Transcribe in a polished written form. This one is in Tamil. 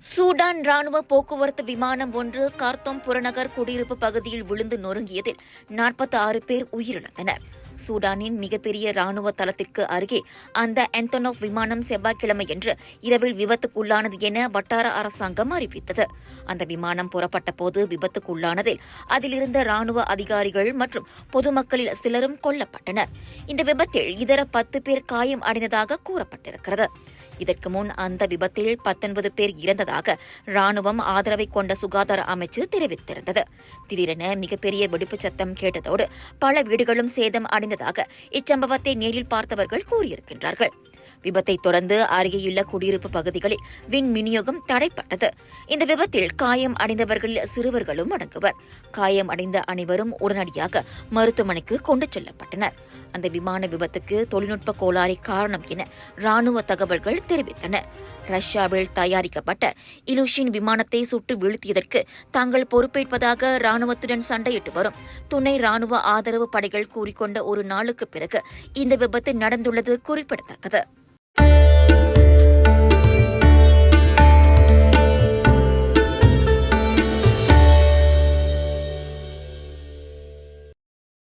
சூடான் ராணுவ போக்குவரத்து விமானம் ஒன்று கார்த்தோம் புறநகர் குடியிருப்பு பகுதியில் விழுந்து நொறுங்கியதில் 46 பேர் உயிரிழந்தனர். சூடானின் மிகப்பெரிய ராணுவ தளத்திற்கு அருகே அந்த ஆண்டோனோவ் விமானம் செவ்வாய்க்கிழமையன்று இரவில் விபத்துக்குள்ளானது என வட்டார அரசாங்கம் அறிவித்தது. அந்த விமானம் புறப்பட்ட போது விபத்துக்குள்ளானதில் அதிலிருந்த ராணுவ அதிகாரிகள் மற்றும் பொதுமக்களில் சிலரும் கொல்லப்பட்டனர். இந்த விபத்தில் இதர 10 பேர் காயம் அடைந்ததாக கூறப்பட்டிருக்கிறது. இதற்கு முன் அந்த விபத்தில் 19 பேர் இறந்ததாக ராணுவம் ஆதரவை கொண்ட சுகாதார அமைச்சு தெரிவித்திருந்தது. திடீரென மிகப்பெரிய வெடிப்புச் சத்தம் கேட்டதோடு பல வீடுகளும் சேதம் அடைந்ததாக இச்சம்பவத்தை நேரில் பார்த்தவர்கள் கூறியிருக்கின்றார்கள். விபத்தை தொடர்ந்து அருகேயுள்ள குடியிருப்பு பகுதிகளில் வின் விநியோகம் தடைப்பட்டது. இந்த விபத்தில் காயம் அடைந்தவர்களில் சிறுவர்களும் அடங்குவர். காயம் அடைந்த அனைவரும் உடனடியாக மருத்துவமனைக்கு கொண்டு செல்லப்பட்டனர். அந்த விமான விபத்துக்கு தொழில்நுட்ப கோளாறு காரணம் என ராணுவ தகவல்கள் தெரிவித்தன. ரஷ்யாவில் தயாரிக்கப்பட்ட இலூஷின் விமானத்தை சுட்டு வீழ்த்தியதற்கு தாங்கள் பொறுப்பேற்பதாக ராணுவத்துடன் சண்டையிட்டு வரும் துணை ராணுவ ஆதரவு படைகள் கூறிக்கொண்ட ஒரு நாளுக்கு பிறகு இந்த விபத்து நடந்துள்ளது குறிப்பிடத்தக்கது.